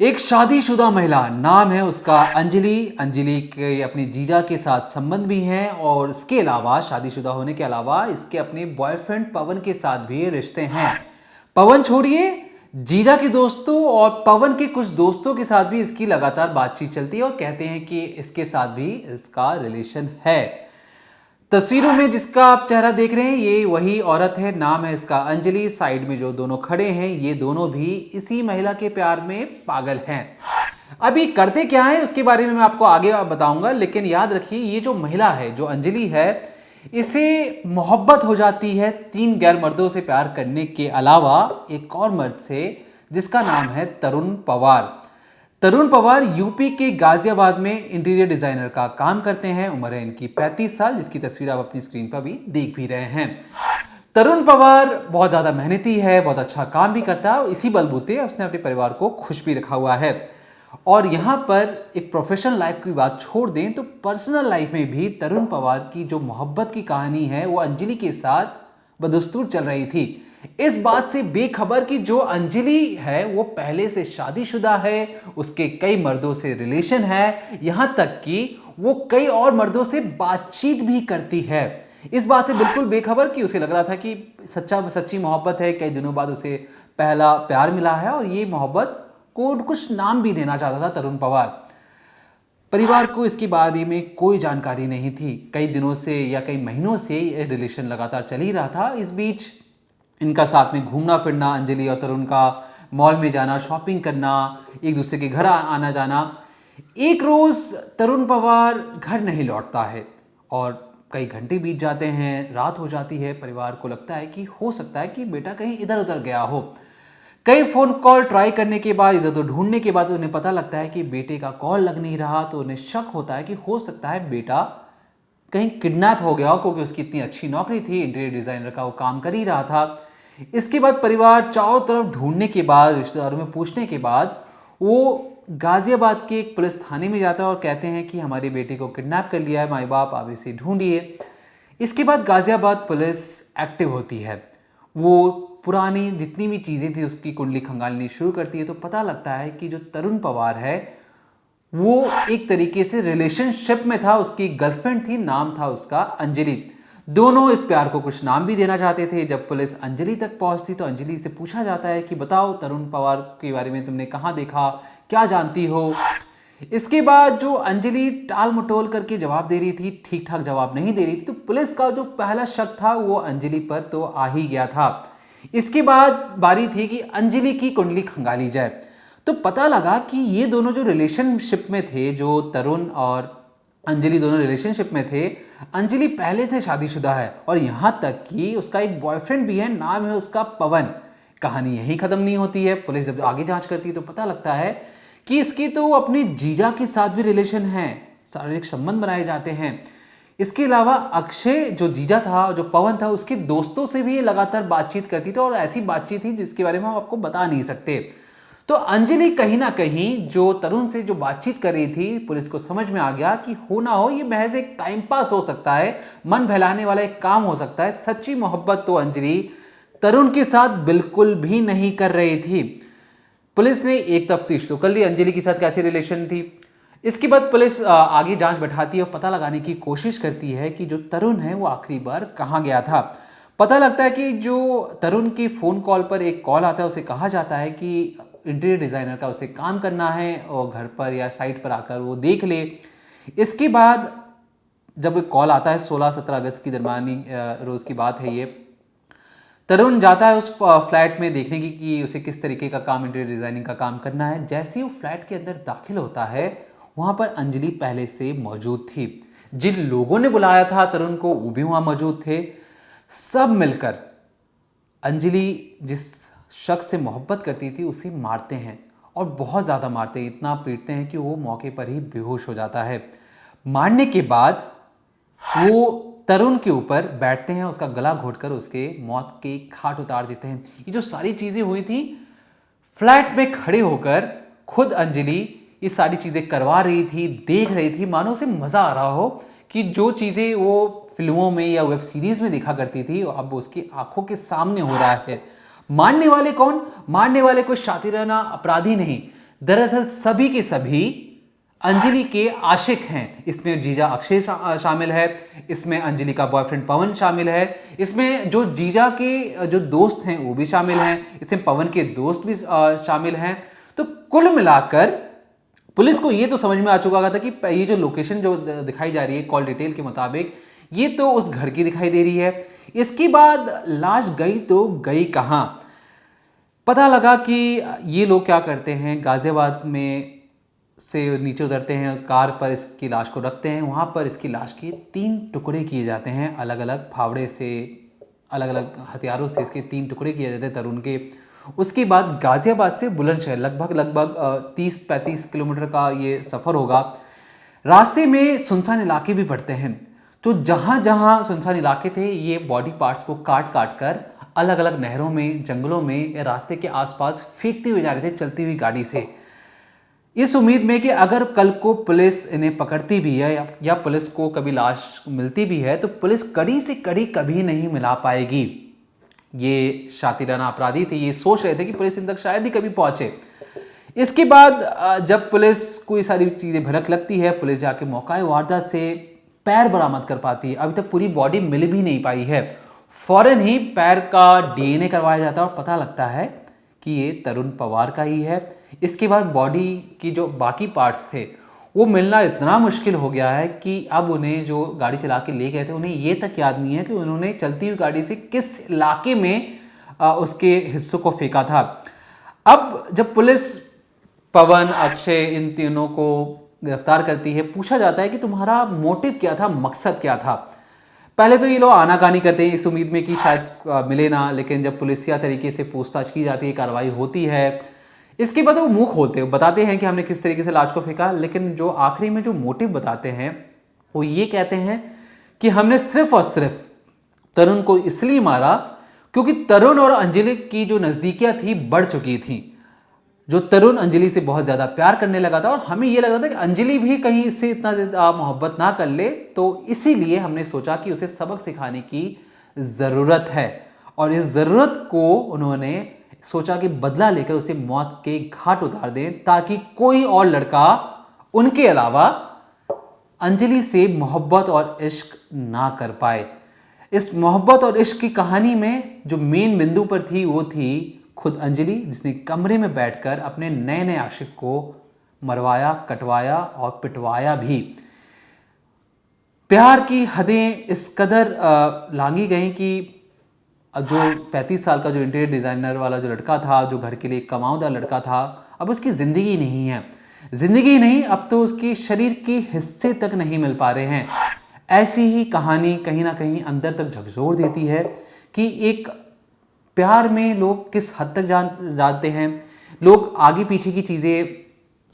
एक शादीशुदा महिला, नाम है उसका अंजलि। अंजलि के अपने जीजा के साथ संबंध भी हैं और इसके अलावा शादीशुदा होने के अलावा इसके अपने बॉयफ्रेंड पवन के साथ भी रिश्ते हैं। पवन छोड़िए, जीजा के दोस्तों और पवन के कुछ दोस्तों के साथ भी इसकी लगातार बातचीत चलती है और कहते हैं कि इसके साथ भी इसका रिलेशन है। तस्वीरों में जिसका आप चेहरा देख रहे हैं ये वही औरत है, नाम है इसका अंजलि। साइड में जो दोनों खड़े हैं ये दोनों भी इसी महिला के प्यार में पागल हैं। अभी करते क्या है उसके बारे में मैं आपको आगे बताऊंगा, लेकिन याद रखिए ये जो महिला है, जो अंजलि है, इसे मोहब्बत हो जाती है 3 गैर मर्दों से प्यार करने के अलावा एक और मर्द से, जिसका नाम है तरुण पवार। तरुण पवार यूपी के गाजियाबाद में इंटीरियर डिजाइनर का काम करते हैं। उम्र है इनकी 35 साल, जिसकी तस्वीर आप अपनी स्क्रीन पर भी देख भी रहे हैं। तरुण पवार बहुत ज़्यादा मेहनती है, बहुत अच्छा काम भी करता है और इसी बलबूते उसने अपने परिवार को खुश भी रखा हुआ है। और यहाँ पर एक प्रोफेशनल लाइफ की बात छोड़ दें तो पर्सनल लाइफ में भी तरुण पवार की जो मोहब्बत की कहानी है वो अंजलि के साथ बदस्तूर चल रही थी। इस बात से बेखबर कि जो अंजलि है वो पहले से शादीशुदा है, उसके कई मर्दों से रिलेशन है, यहां तक कि वो कई और मर्दों से बातचीत भी करती है। इस बात से बिल्कुल बेखबर कि उसे लग रहा था कि सच्ची मोहब्बत है। कई दिनों बाद उसे पहला प्यार मिला है और ये मोहब्बत को कुछ नाम भी देना चाहता था तरुण पवार। परिवार को इसके बारे में कोई जानकारी नहीं थी। कई दिनों से या कई महीनों से ये रिलेशन लगातार चल ही रहा था। इस बीच इनका साथ में घूमना फिरना, अंजलि और तरुण का मॉल में जाना, शॉपिंग करना, एक दूसरे के घर आना जाना। एक रोज़ तरुण पवार घर नहीं लौटता है और कई घंटे बीत जाते हैं, रात हो जाती है। परिवार को लगता है कि हो सकता है कि बेटा कहीं इधर उधर गया हो। कई फ़ोन कॉल ट्राई करने के बाद, इधर उधर ढूंढने के बाद उन्हें पता लगता है कि बेटे का कॉल लग नहीं रहा। तो उन्हें शक होता है कि हो सकता है बेटा कहीं किडनैप हो गया हो, क्योंकि उसकी इतनी अच्छी नौकरी थी, इंटीरियर डिज़ाइनर का वो काम कर ही रहा था। इसके बाद परिवार चारों तरफ ढूंढने के बाद, रिश्तेदारों में पूछने के बाद वो गाज़ियाबाद के एक पुलिस थाने में जाता है और कहते हैं कि हमारे बेटे को किडनैप कर लिया है, माई बाप आप इसे ढूंढिए। इसके बाद गाज़ियाबाद पुलिस एक्टिव होती है। वो पुरानी जितनी भी चीज़ें थी उसकी कुंडली खंगालनी शुरू करती है। तो पता लगता है कि जो तरुण पवार है वो एक तरीके से रिलेशनशिप में था, उसकी गर्लफ्रेंड थी, नाम था उसका अंजलि। दोनों इस प्यार को कुछ नाम भी देना चाहते थे। जब पुलिस अंजलि तक पहुंचती तो अंजलि से पूछा जाता है कि बताओ तरुण पवार के बारे में तुमने कहाँ देखा, क्या जानती हो। इसके बाद जो अंजलि टाल मटोल करके जवाब दे रही थी, ठीक ठाक जवाब नहीं दे रही थी, तो पुलिस का जो पहला शक था वो अंजलि पर तो आ ही गया था। इसके बाद बारी थी कि अंजलि की कुंडली खंगाली जाए। तो पता लगा कि ये दोनों जो रिलेशनशिप में थे, जो तरुण और अंजलि दोनों रिलेशनशिप में थे, अंजलि पहले से शादीशुदा है और यहाँ तक कि उसका एक बॉयफ्रेंड भी है, नाम है उसका पवन। कहानी यहीं ख़त्म नहीं होती है। पुलिस जब आगे जांच करती है तो पता लगता है कि इसके तो अपने जीजा के साथ भी रिलेशन है, शारीरिक संबंध बनाए जाते हैं। इसके अलावा अक्षय जो जीजा था, जो पवन था, उसके दोस्तों से भी ये लगातार बातचीत करती थी और ऐसी बातचीत थी जिसके बारे में हम आपको बता नहीं सकते। तो अंजलि कहीं ना कहीं जो तरुण से जो बातचीत कर रही थी, पुलिस को समझ में आ गया कि हो ना हो ये महज एक टाइम पास हो सकता है, मन बहलाने वाला एक काम हो सकता है। सच्ची मोहब्बत तो अंजलि तरुण के साथ बिल्कुल भी नहीं कर रही थी। पुलिस ने एक तफ्तीश तो कर ली अंजलि के साथ कैसी रिलेशन थी। इसके बाद पुलिस आगे जांच बैठाती है और पता लगाने की कोशिश करती है कि जो तरुण है वो आखिरी बार कहाँ गया था। पता लगता है कि जो तरुण के फ़ोन कॉल पर एक कॉल आता है, उसे कहा जाता है कि इंटीरियर डिज़ाइनर का उसे काम करना है और घर पर या साइट पर आकर वो देख ले। इसके बाद जब कॉल आता है, 16-17 अगस्त की दरमियानी रोज़ की बात है ये, तरुण जाता है उस फ्लैट में देखने की कि उसे किस तरीके का काम, इंटीरियर डिज़ाइनिंग का काम करना है। जैसे ही वो फ्लैट के अंदर दाखिल होता है वहाँ पर अंजलि पहले से मौजूद थी। जिन लोगों ने बुलाया था तरुण को वो भी वहाँ मौजूद थे। सब मिलकर अंजलि जिस शख्स से मोहब्बत करती थी उसे मारते हैं और बहुत ज़्यादा मारते हैं, इतना पीटते हैं कि वो मौके पर ही बेहोश हो जाता है। मारने के बाद वो तरुण के ऊपर बैठते हैं, उसका गला घोंटकर उसके मौत के घाट उतार देते हैं। ये जो सारी चीज़ें हुई थी, फ्लैट में खड़े होकर खुद अंजलि ये सारी चीज़ें करवा रही थी, देख रही थी, मानो उसे मज़ा आ रहा हो कि जो चीज़ें वो फिल्मों में या वेब सीरीज़ में देखा करती थी अब उसकी आंखों के सामने हो रहा है। मारने वाले कौन? मारने वाले कोई शातिराना अपराधी नहीं, दरअसल सभी के सभी अंजलि के आशिक हैं। इसमें जीजा अक्षय शामिल है, इसमें अंजलि का बॉयफ्रेंड पवन शामिल है, इसमें जो जीजा के जो दोस्त हैं वो भी शामिल हैं, इसमें पवन के दोस्त भी शामिल हैं। तो कुल मिलाकर पुलिस को ये तो समझ में आ चुका था कि ये जो लोकेशन जो दिखाई जा रही है कॉल डिटेल के मुताबिक, ये तो उस घर की दिखाई दे रही है। इसके बाद लाश गई तो गई कहाँ? पता लगा कि ये लोग क्या करते हैं, गाजियाबाद में से नीचे उतरते हैं, कार पर इसकी लाश को रखते हैं, वहाँ पर इसकी लाश के 3 टुकड़े किए जाते हैं, अलग अलग फावड़े से, अलग अलग हथियारों से इसके 3 टुकड़े किए जाते हैं तरुण के। उसके बाद गाजियाबाद से बुलंदशहर लगभग 30-35 किलोमीटर का ये सफ़र होगा। रास्ते में सुनसान इलाके भी पड़ते हैं, तो जहाँ जहाँ सुनसान इलाके थे ये बॉडी पार्ट्स को काट काट कर अलग अलग नहरों में, जंगलों में, रास्ते के आसपास फेंकते हुए जा रहे थे चलती हुई गाड़ी से, इस उम्मीद में कि अगर कल को पुलिस इन्हें पकड़ती भी है या पुलिस को कभी लाश मिलती भी है तो पुलिस कड़ी से कड़ी कभी नहीं मिला पाएगी। ये शातिराना अपराधी थे, ये सोच रहे थे कि पुलिस इन तक शायद ही कभी पहुंचे। इसके बाद जब पुलिस को ये सारी चीज़ें भनक लगती है, पुलिस जाके मौका वारदात से पैर बरामद कर पाती है। अभी तक पूरी बॉडी मिल भी नहीं पाई है। फौरन ही पैर का DNA करवाया जाता है और पता लगता है कि ये तरुण पवार का ही है। इसके बाद बॉडी की जो बाकी पार्ट्स थे वो मिलना इतना मुश्किल हो गया है कि अब उन्हें जो गाड़ी चला के ले गए थे उन्हें ये तक याद नहीं है कि उन्होंने चलती हुई गाड़ी से किस इलाके में उसके हिस्सों को फेंका था। अब जब पुलिस पवन, अक्षय, इन तीनों को गिरफ्तार करती है, पूछा जाता है कि तुम्हारा मोटिव क्या था, मकसद क्या था। पहले तो ये लोग आनाकानी करते हैं इस उम्मीद में कि शायद मिले ना, लेकिन जब पुलिसिया तरीके से पूछताछ की जाती है, कार्रवाई होती है, इसके बाद वो मुंह खोलते हैं, बताते हैं कि हमने किस तरीके से लाश को फेंका। लेकिन जो आखिरी में जो मोटिव बताते हैं वो ये कहते हैं कि हमने सिर्फ और सिर्फ तरुण को इसलिए मारा क्योंकि तरुण और अंजलि की जो नज़दीकियाँ थी बढ़ चुकी थी। जो तरुण अंजलि से बहुत ज़्यादा प्यार करने लगा था और हमें ये लग रहा था कि अंजलि भी कहीं इससे इतना ज़्यादा मोहब्बत ना कर ले, तो इसीलिए हमने सोचा कि उसे सबक सिखाने की ज़रूरत है। और इस ज़रूरत को उन्होंने सोचा कि बदला लेकर उसे मौत के घाट उतार दें ताकि कोई और लड़का उनके अलावा अंजलि से मोहब्बत और इश्क ना कर पाए। इस मोहब्बत और इश्क की कहानी में जो मेन बिंदु पर थी वो थी खुद अंजलि, जिसने कमरे में बैठकर अपने नए नए आशिक को मरवाया, कटवाया और पिटवाया भी। प्यार की हदें इस कदर लांगी गई कि जो 35 साल का जो इंटीरियर डिज़ाइनर वाला जो लड़का था, जो घर के लिए कमाऊदार लड़का था, अब उसकी ज़िंदगी नहीं है। ज़िंदगी नहीं, अब तो उसके शरीर के हिस्से तक नहीं मिल पा रहे हैं। ऐसी ही कहानी कहीं ना कहीं अंदर तक झकझोर देती है कि एक प्यार में लोग किस हद तक जानते हैं। लोग आगे पीछे की चीज़ें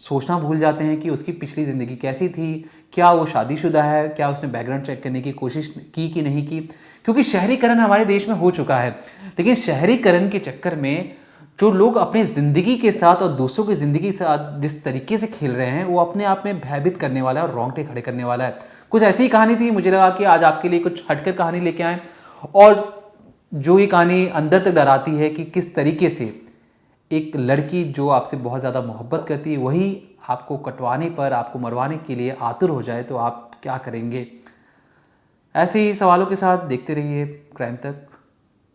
सोचना भूल जाते हैं कि उसकी पिछली ज़िंदगी कैसी थी, क्या वो शादीशुदा है, क्या उसने बैकग्राउंड चेक करने की कोशिश की कि नहीं की। क्योंकि शहरीकरण हमारे देश में हो चुका है, लेकिन शहरीकरण के चक्कर में जो लोग अपनी ज़िंदगी के साथ और दूसरों की ज़िंदगी के साथ जिस तरीके से खेल रहे हैं वो अपने आप में भयभीत करने वाला है और रोंगटे खड़े करने वाला है। कुछ ऐसी ही कहानी थी, मुझे लगा कि आज आपके लिए कुछ हटकर कहानी लेके आएँ और जो ये कहानी अंदर तक डराती है कि किस तरीके से एक लड़की जो आपसे बहुत ज़्यादा मोहब्बत करती है वही आपको कटवाने पर, आपको मरवाने के लिए आतुर हो जाए तो आप क्या करेंगे। ऐसे ही सवालों के साथ देखते रहिए क्राइम तक।